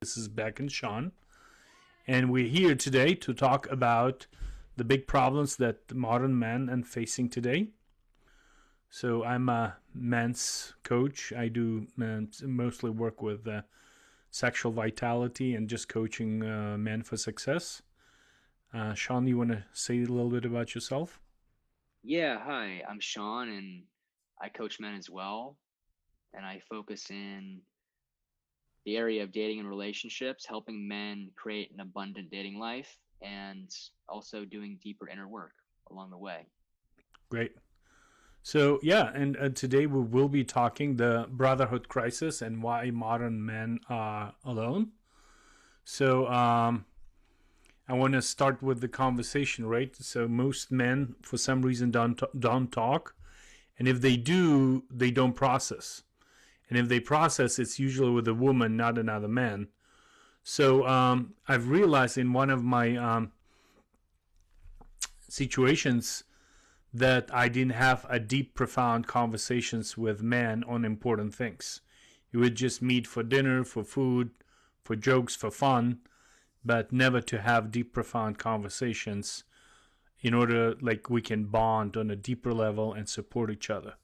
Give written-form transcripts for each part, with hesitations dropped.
This is Beck and Sean, and we're here today to talk about the big problems that modern men are facing today. So I'm a men's coach. I do mostly work with sexual vitality and just coaching men for success. Sean, you want to say a little bit about yourself? Yeah, hi, I'm Sean and I coach men as well. And I focus in the area of dating and relationships, helping men create an abundant dating life and also doing deeper inner work along the way. Great. So yeah, and today we will be talking the brotherhood crisis and why modern men are alone. So I want to start with the conversation, right? So most men, for some reason, don't talk, and if they do, they don't process. And if they process, it's usually with a woman, not another man. So I've realized in one of my situations that I didn't have a deep, profound conversations with men on important things. You would just meet for dinner, for food, for jokes, for fun, but never to have deep, profound conversations in order like we can bond on a deeper level and support each other.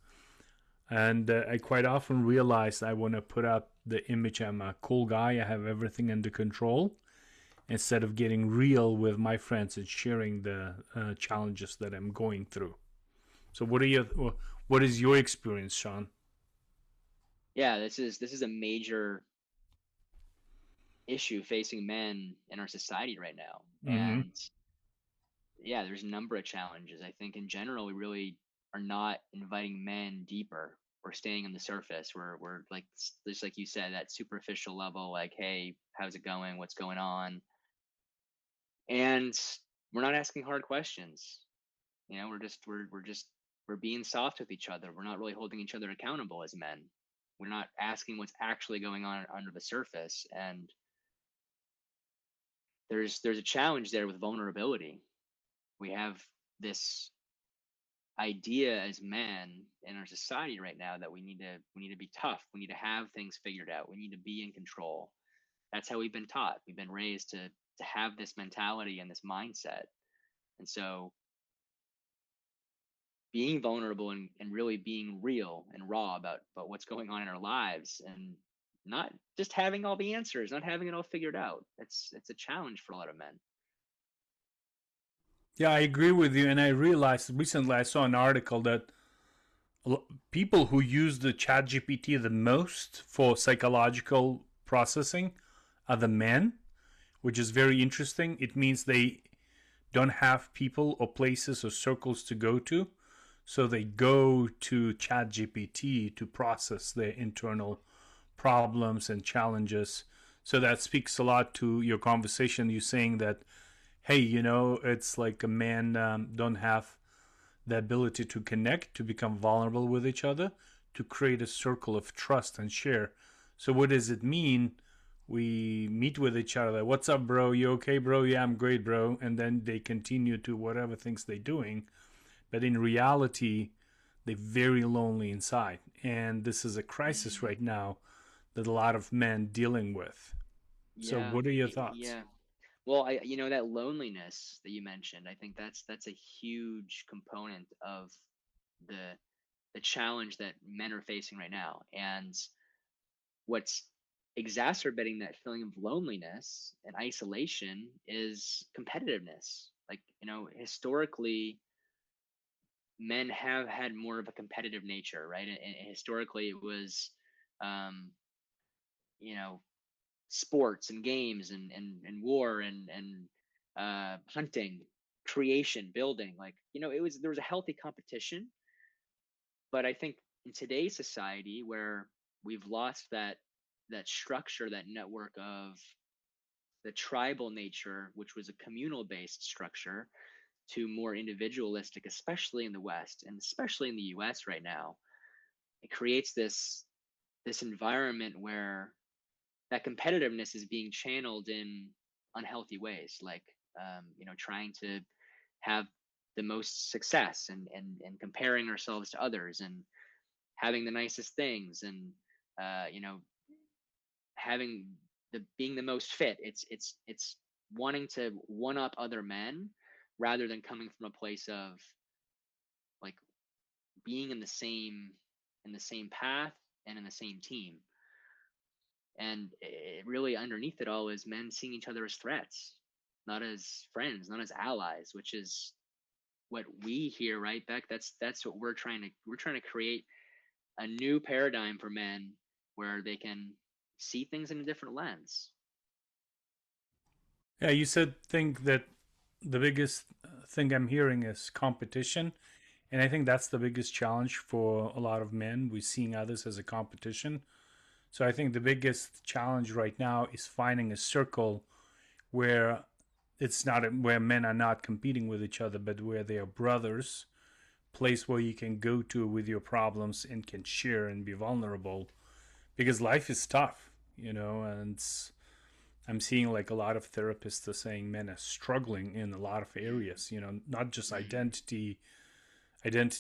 And I quite often realize I want to put up the image I'm a cool guy, I have everything under control, instead of getting real with my friends and sharing the challenges that I'm going through. So what is your experience, Sean? Yeah, this is a major issue facing men in our society right now. Mm-hmm. And yeah, there's a number of challenges. I think in general we really are not inviting men deeper. We're staying on the surface. We're like just like you said, that superficial level, like, hey, how's it going? What's going on? And we're not asking hard questions. We're being soft with each other. We're not really holding each other accountable as men. We're not asking what's actually going on under the surface. And there's a challenge there with vulnerability. We have this idea as men in our society right now that we need to be tough. We need to have things figured out. We need to be in control. That's how we've been taught. We've been raised to have this mentality and this mindset. And so being vulnerable and really being real and raw about what's going on in our lives and not just having all the answers, not having it all figured out. It's a challenge for a lot of men. Yeah, I agree with you. And I realized recently I saw an article that people who use the chat GPT the most for psychological processing are the men, which is very interesting. It means they don't have people or places or circles to go to. So they go to ChatGPT to process their internal problems and challenges. So that speaks a lot to your conversation. You saying that, hey, it's like a man don't have the ability to connect, to become vulnerable with each other, to create a circle of trust and share. So what does it mean? We meet with each other. What's up, bro? You okay, bro? Yeah, I'm great, bro. And then they continue to whatever things they're doing. But in reality, they're very lonely inside. And this is a crisis Mm, right now that a lot of men dealing with. So yeah, what are your thoughts? yeah. Well, that loneliness that you mentioned, I think that's a huge component of the the challenge that men are facing right now. And what's exacerbating that feeling of loneliness and isolation is competitiveness. Like, historically, men have had more of a competitive nature, right? And historically, it was, um, you know, sports and games and war and hunting, creation, building. Like, there was a healthy competition. But I think in today's society, where we've lost that structure, that network of the tribal nature, which was a communal based structure, to more individualistic, especially in the West and especially in the US right now, it creates this environment where that competitiveness is being channeled in unhealthy ways, like trying to have the most success and comparing ourselves to others and having the nicest things and uh, you know having the being the most fit. It's wanting to one up other men rather than coming from a place of like being in the same path and in the same team. And it really underneath it all is men seeing each other as threats, not as friends, not as allies, which is what we hear, right, Beck? That's what we're trying to create a new paradigm for men where they can see things in a different lens. Yeah, you said think that the biggest thing I'm hearing is competition. And I think that's the biggest challenge for a lot of men. We're seeing others as a competition. So I think the biggest challenge right now is finding a circle where it's not where men are not competing with each other, but where they are brothers, place where you can go to with your problems and can share and be vulnerable, because life is tough, and I'm seeing like a lot of therapists are saying men are struggling in a lot of Mm, areas, not just mm, identity,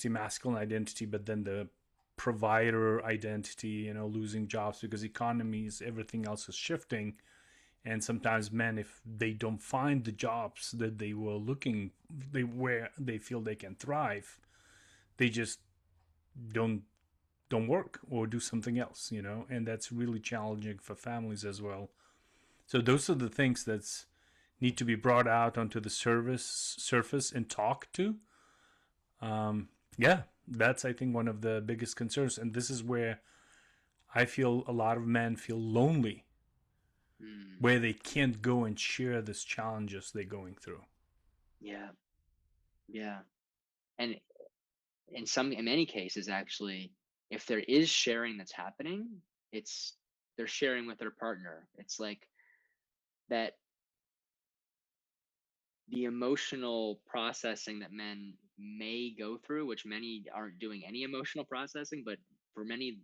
masculine identity, but then the provider identity, losing jobs because economies, everything else is shifting. And sometimes men, if they don't find the jobs that they were looking, where they feel they can thrive, they just don't don't work or do something else, and that's really challenging for families as well. So those are the things that need to be brought out onto the surface and talked to. Yeah, that's I think one of the biggest concerns, and this is where I feel a lot of men feel lonely, mm. where they can't go and share these challenges they're going through. Yeah, yeah. And in many cases, actually, if there is sharing that's happening, it's they're sharing with their partner. It's like that the emotional processing that men may go through, which many aren't doing any emotional processing, but for many,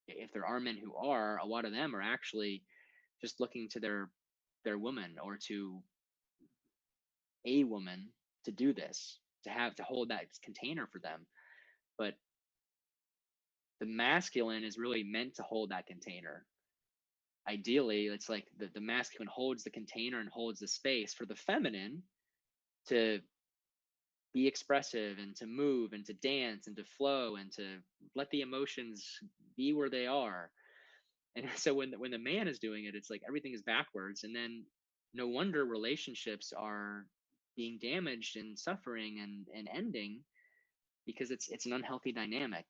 if there are men who are, a lot of them are actually just looking to their woman or to a woman to do this, to have to hold that container for them. But the masculine is really meant to hold that container. Ideally, it's like the masculine holds the container and holds the space for the feminine to be expressive and to move and to dance and to flow and to let the emotions be where they are. And so when the man is doing it, it's like everything is backwards, and then no wonder relationships are being damaged and suffering and ending because it's an unhealthy dynamic.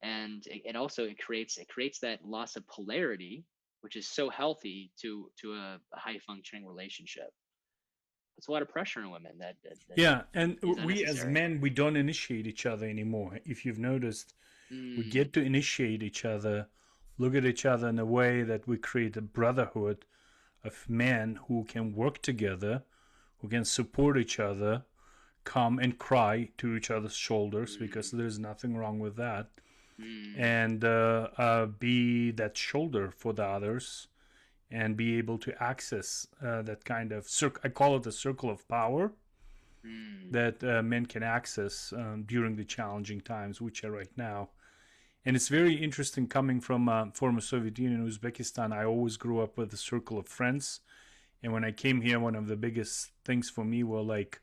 And it also it creates that loss of polarity, which is so healthy to a high functioning relationship. It's a lot of pressure on women that Yeah, and is we as unnecessary. men, we don't initiate each other anymore. If you've noticed, we Mm, get to initiate each other, look at each other in a way that we create a brotherhood of men who can work together, who can support each other, come and cry to each other's shoulders, because mm, there's nothing wrong with that, mm, and be that shoulder for the others, and be able to access that kind of I call it a circle of power mm, that men can access during the challenging times, which are right now. And it's very interesting coming from former Soviet Union, Uzbekistan. I always grew up with a circle of friends. And when I came here, one of the biggest things for me were like,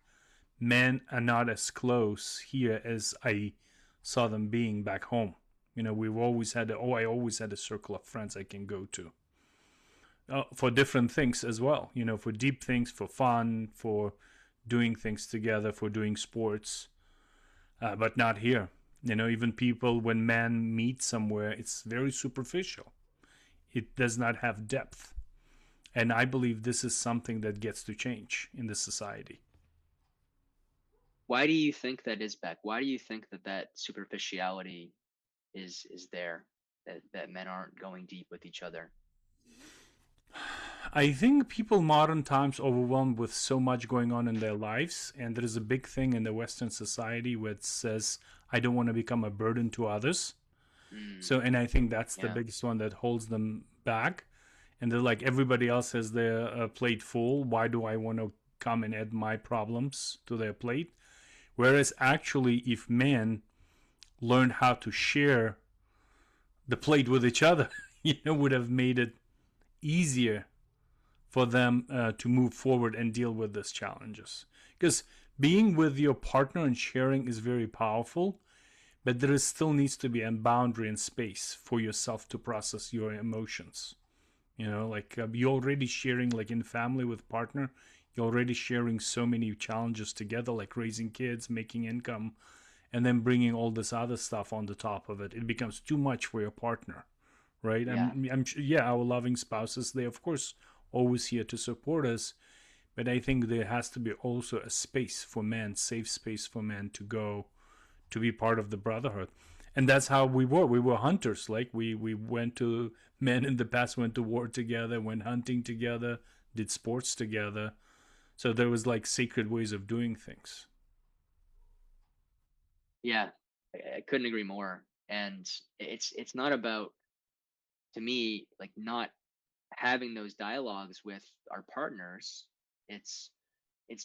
men are not as close here as I saw them being back home. We've always had I always had a circle of friends I can go to for different things as well. For deep things, for fun, for doing things together, for doing sports, but not here. Even people, when men meet somewhere, it's very superficial. It does not have depth. And I believe this is something that gets to change in this society. why do you think that is, Beck? Why do you think that superficiality is there, that men aren't going deep with each other? I think people modern times overwhelmed with so much going on in their lives, and there is a big thing in the Western society where it says, "I don't want to become a burden to others." Mm, So, and I think that's the yeah. biggest one that holds them back. And they're like, everybody else has their plate full. Why do I want to come and add my problems to their plate? Whereas actually, if men learn how to share the plate with each other, would have made it easier for them to move forward and deal with these challenges. Because being with your partner and sharing is very powerful, but there is still needs to be a boundary and space for yourself to process your emotions. Like you're already sharing, like in family with partner, you're already sharing so many challenges together, like raising kids, making income, and then bringing all this other stuff on the top of it. It becomes too much for your partner, right? Yeah. Yeah, our loving spouses, they of course always here to support us, but I think there has to be also a space for men, safe space for men to go to be part of the brotherhood. And that's how we were. We were hunters. Like we went to men in the past went to war together, went hunting together, did sports together. So there was like sacred ways of doing things. Yeah. I couldn't agree more. And it's not about, to me, like, not having those dialogues with our partners. It's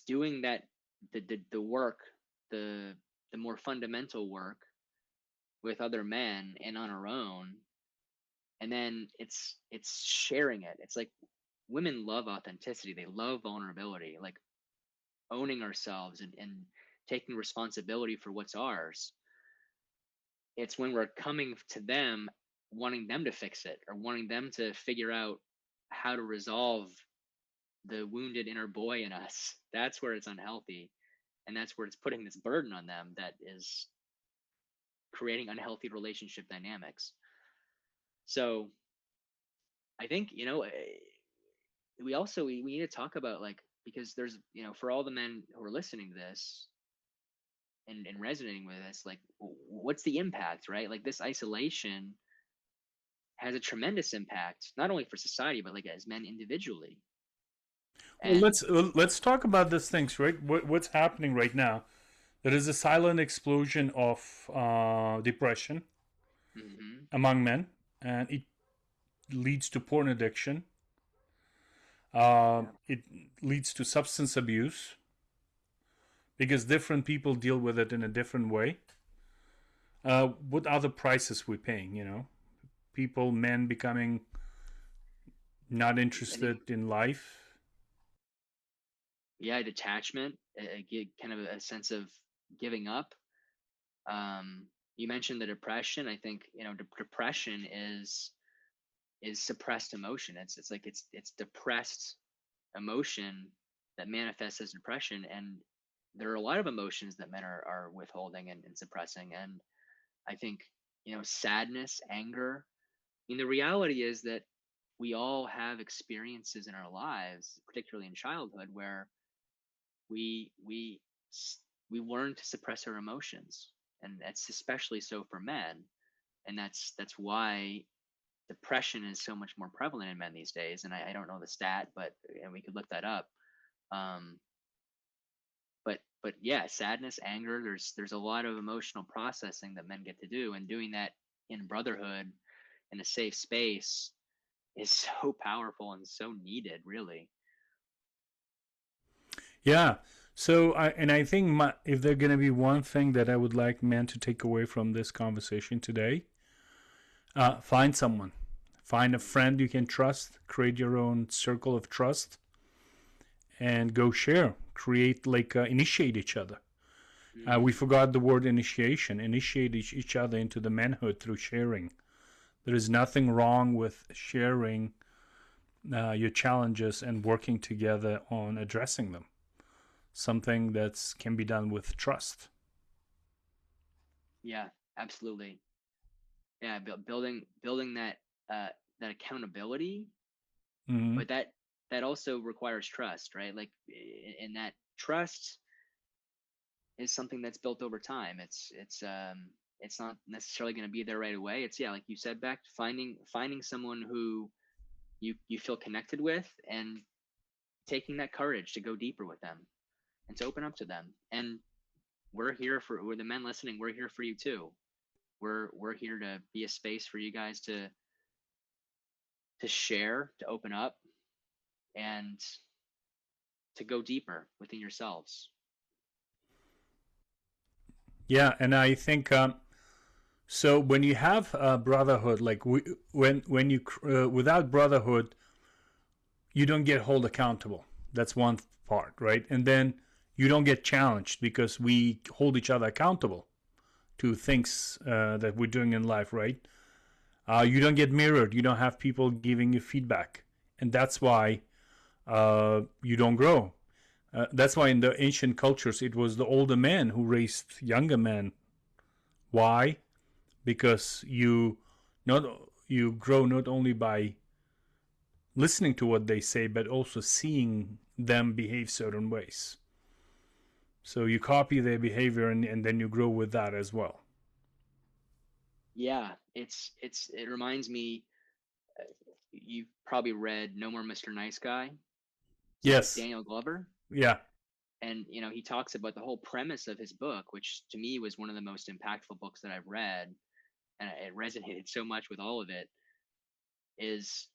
doing that, the work, the more fundamental work with other men and on our own, and then it's sharing it. It's like, women love authenticity, they love vulnerability, like owning ourselves and taking responsibility for what's ours. It's when we're coming to them, wanting them to fix it, or wanting them to figure out how to resolve the wounded inner boy in us. That's where it's unhealthy, and that's where it's putting this burden on them that is creating unhealthy relationship dynamics. So I think, we need to talk about, like, because there's, for all the men who are listening to this and resonating with this, like, what's the impact, right? Like, this isolation has a tremendous impact, not only for society, but like as men individually. Well, And let's talk about these things, right? What's happening right now? There is a silent explosion of depression mhm, among men, and it leads to porn addiction. yeah, It leads to substance abuse because different people deal with it in a different way. What other prices we paying? People, men becoming not I think, interested in life. yeah, detachment, kind of a sense of giving up. You mentioned the depression. I think, depression is suppressed emotion. It's like it's depressed emotion that manifests as depression. And there are a lot of emotions that men are withholding and suppressing. And I think, sadness, anger. I mean, the reality is that we all have experiences in our lives, particularly in childhood, where we we we learn to suppress our emotions, and that's especially so for men. And that's why depression is so much more prevalent in men these days. And I don't know the stat, but and we could look that up. Um, but yeah, sadness, anger. There's a lot of emotional processing that men get to do, and doing that in brotherhood, in a safe space, is so powerful and so needed, really. Yeah. So I think if there's gonna be one thing that I would like men to take away from this conversation today, find someone, find a friend you can trust, create your own circle of trust, and go share. Create like initiate each other. We Mm, forgot the word initiation. Initiate each other into the manhood through sharing. There is nothing wrong with sharing your challenges and working together on addressing them. Something that can be done with trust. yeah, absolutely. Yeah, building that accountability, Mm-hmm. but that also requires trust, right? Like, and that trust is something that's built over time. It's not necessarily going to be there right away. It's, yeah, like you said, back to finding someone who you feel connected with, and taking that courage to go deeper with them and to open up to them. And we're the men listening, we're here for you too. We're here to be a space for you guys to share, to open up, and to go deeper within yourselves. Yeah, and I think so. When you have brotherhood, like when you without brotherhood, you don't get held accountable. That's one part, right? And then you don't get challenged because we hold each other accountable to things that we're doing in life, right? You don't get mirrored. You don't have people giving you feedback, and that's why you don't grow. That's why in the ancient cultures it was the older men who raised younger men. Why? Because not you grow not only by listening to what they say, but also seeing them behave certain ways. So you copy their behavior, and then you grow with that as well. Yeah, it reminds me. You've probably read No More Mr. Nice Guy. It's with Yes. Daniel Glover. Yeah. And he talks about the whole premise of his book, which to me was one of the most impactful books that I've read, and it resonated so much with all of it, is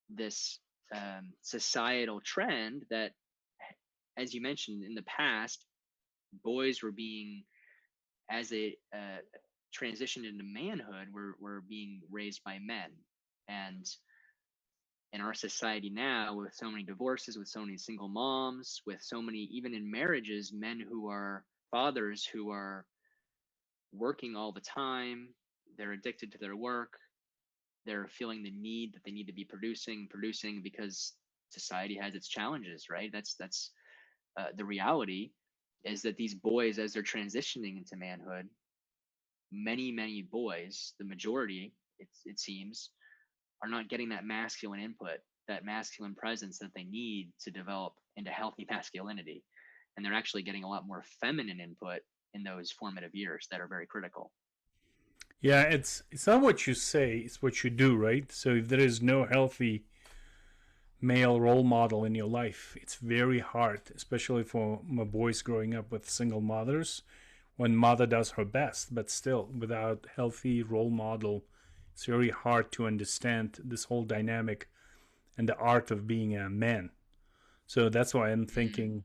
this societal trend that, as you mentioned, in the past, boys were being, as they transitioned into manhood, were being raised by men. And in our society now, with so many divorces, with so many single moms, with so many, even in marriages, men who are fathers who are working all the time, they're addicted to their work, they're feeling the need that they need to be producing because society has its challenges, right? That's the reality is that these boys, as they're transitioning into manhood, many boys, the majority, it seems, are not getting that masculine input, that masculine presence that they need to develop into healthy masculinity. And they're actually getting a lot more feminine input in those formative years that are very critical. Yeah, it's not what you say, it's what you do, right? So if there is no healthy male role model in your life, it's very hard, especially for my boys growing up with single mothers, when mother does her best, but still without healthy role model, it's very hard to understand this whole dynamic and the art of being a man. So that's why I'm Mm. thinking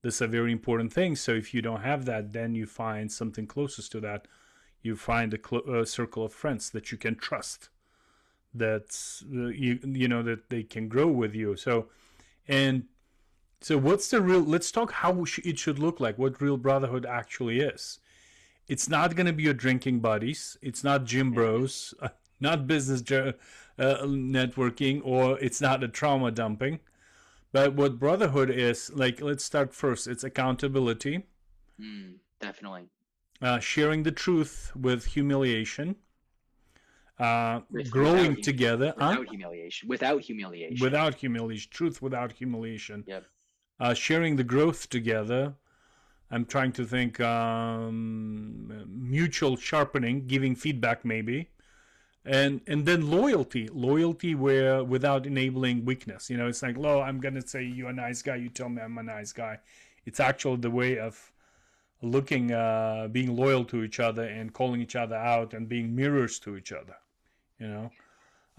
this is a very important thing. So if you don't have that, then you find something closest to that. You find a circle of friends that you can trust, that's you know that they can grow with you. And so what's the real, let's talk how it should look like, what real brotherhood actually is. It's not going to be your drinking buddies, it's not gym Yeah. bros, not business networking, or it's not a trauma dumping. But what brotherhood is, like, let's start first, it's accountability, Definitely. sharing the truth with humiliation, Without growing together, without humiliation. Without humiliation. without humiliation, truth without humiliation, Yep. sharing the growth together. I'm trying to think, mutual sharpening, giving feedback maybe, and then loyalty where without enabling weakness. You know, it's like, oh, I'm gonna say you're a nice guy, you tell me I'm a nice guy. It's actually the way of looking, being loyal to each other and calling each other out and being mirrors to each other. You know,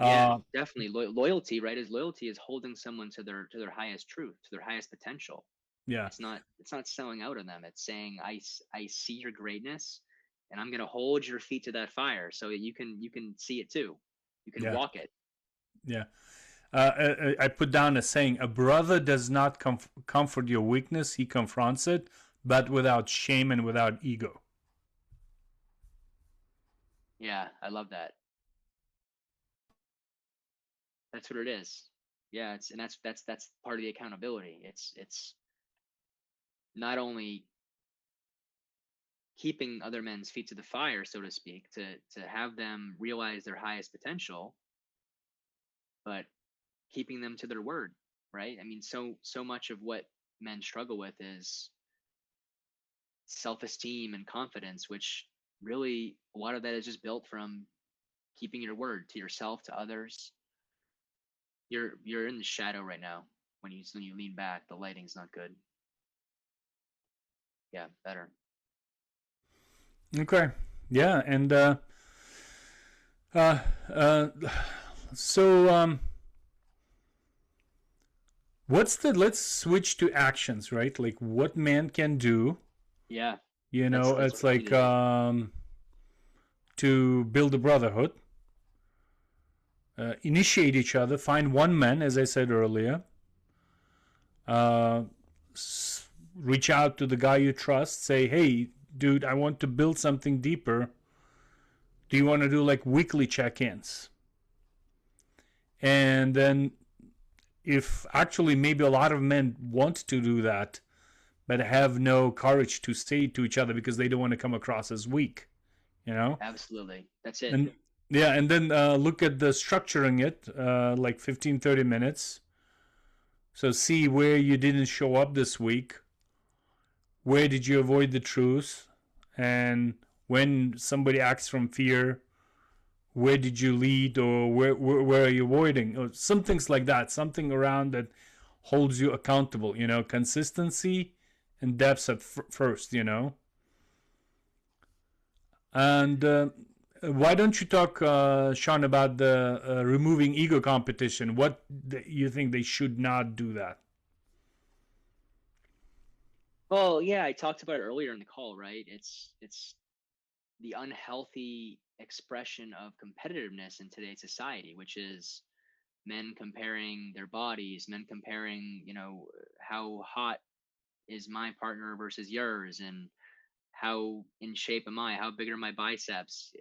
Yeah, uh, definitely. Loyalty, right? Is loyalty is holding someone to their highest truth, to their highest potential. yeah, It's not selling out on them. It's saying I see your greatness, and I'm gonna hold your feet to that fire so that you can see it too. You can yeah, walk it. yeah. I put down a saying: a brother does not comfort your weakness; he confronts it, but without shame and without ego. Yeah, I love that. That's what it is. Yeah, it's and that's part of the accountability. It's not only keeping other men's feet to the fire, so to speak, to have them realize their highest potential, but keeping them to their word, right? I mean, so much of what men struggle with is self-esteem and confidence, which really a lot of that is just built from keeping your word to yourself, to others. You're in the shadow right now. When you lean back, the lighting's not good. Yeah, better. Okay, yeah, and uh, uh, so what's the? Let's switch to actions, right? Like what man can do. Yeah, You know, that's it's what we need like to do. to build a brotherhood, initiate each other, find one man, as I said earlier, Uh, Reach out to the guy you trust. Say, hey, dude, I want to build something deeper. Do you want to do like weekly check-ins? And then, if actually maybe a lot of men want to do that, but have no courage to say it to each other because they don't want to come across as weak, you know? Absolutely. That's it. And yeah, and then look at the structuring it, like 15, 30 minutes. So see where you didn't show up this week, where did you avoid the truth, and when somebody acts from fear, where did you lead, or where are you avoiding, or some things like that, something around that holds you accountable, consistency and depth at first, and why don't you talk, Sean, about the removing ego competition? What you think they should not do that? Well, yeah, I talked about it earlier in the call, right? It's the unhealthy expression of competitiveness in today's society, which is men comparing their bodies, men comparing, how hot is my partner versus yours, and how in shape am I, how big are my biceps,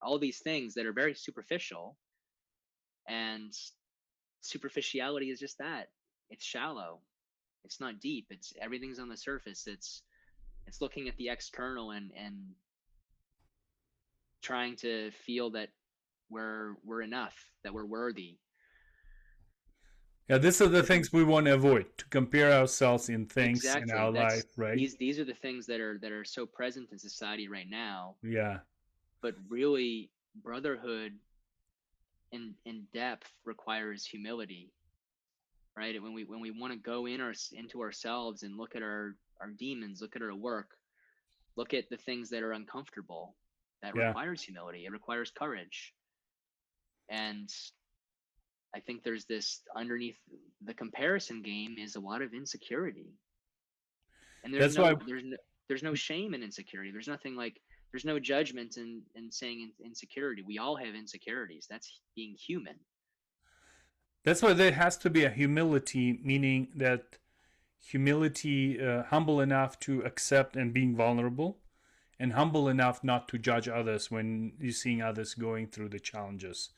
all these things that are very superficial. And superficiality is just that. It's shallow. It's not deep. It's everything's on the surface. It's looking at the external and trying to feel that we're enough, that we're worthy. Yeah, these are the things we want to avoid, to compare ourselves in things in Exactly. our That's life, right? these are the things that are so present in society right now. Yeah. But really, brotherhood in depth requires humility, right? And when we want to go into ourselves and look at our demons, look at our work, look at the things that are uncomfortable, that Yeah. requires humility. It requires courage. And I think there's this underneath the comparison game is a lot of insecurity. And That's why. there's no shame in insecurity. There's nothing like there's no judgment in saying insecurity. We all have insecurities. That's being human. That's why there has to be a humility, meaning that humility, humble enough to accept and being vulnerable, and humble enough not to judge others when you're seeing others going through the challenges.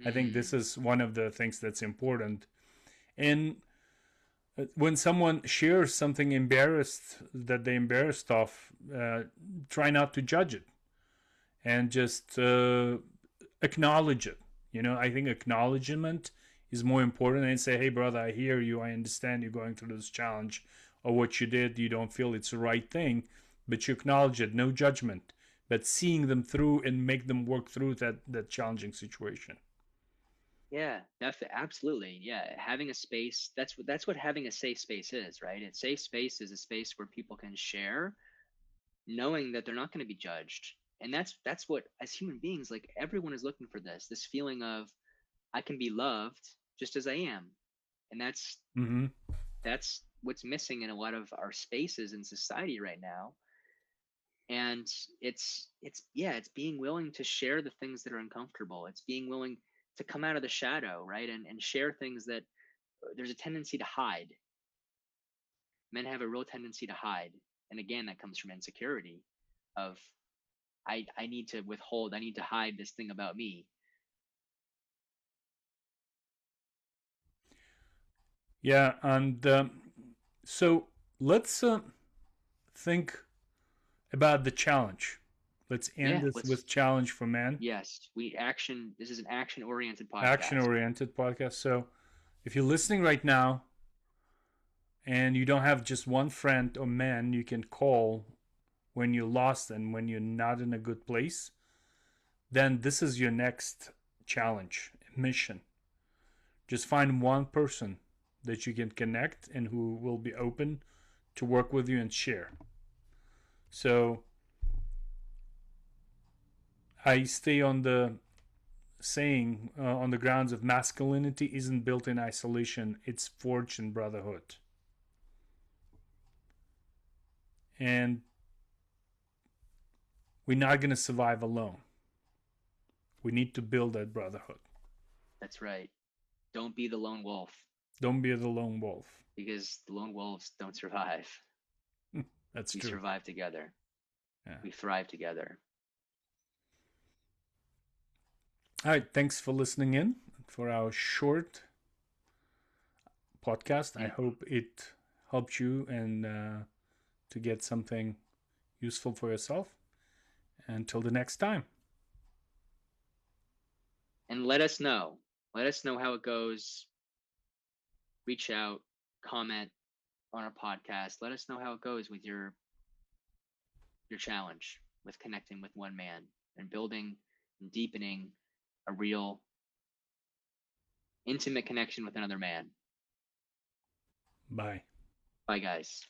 I think this Mm, is one of the things that's important. And when someone shares something embarrassed that they embarrassed of, try not to judge it and just acknowledge it. I think acknowledgement is more important than say, hey, brother, I hear you. I understand you're going through this challenge, or what you did, you don't feel it's the right thing, but you acknowledge it, no judgment, but seeing them through and make them work through that challenging situation. yeah, absolutely. Yeah, having a space, that's what having a safe space is, right? A safe space is a space where people can share knowing that they're not going to be judged. And that's what as human beings, like everyone is looking for this feeling of I can be loved just as I am. And Mm-hmm. that's what's missing in a lot of our spaces in society right now. And it's being willing to share the things that are uncomfortable. It's being willing to come out of the shadow, right? And share things that there's a tendency to hide. Men have a real tendency to hide. And again, that comes from insecurity of I need to withhold, I need to hide this thing about me. Yeah, and so let's think about the challenge. Let's end Yeah, this let's with challenge for men, yes, we action this is an action oriented action podcast. oriented podcast. So if you're listening right now and you don't have just one friend or man you can call when you're lost and when you're not in a good place, then this is your next challenge, mission. Just find one person that you can connect and who will be open to work with you and share. So I stay on the saying, on the grounds of masculinity isn't built in isolation, it's forged in brotherhood. And we're not going to survive alone. We need to build that brotherhood. That's right. Don't be the lone wolf. Don't be the lone wolf. because the lone wolves don't survive. That's We true. survive together. Yeah. We thrive together. All right. Thanks for listening in for our short podcast. I And hope it helped you and to get something useful for yourself. Until the next time. and let us know. Let us know how it goes. Reach out, comment on our podcast. Let us know how it goes with your challenge with connecting with one man and building and deepening a real intimate connection with another man. Bye. Bye, guys.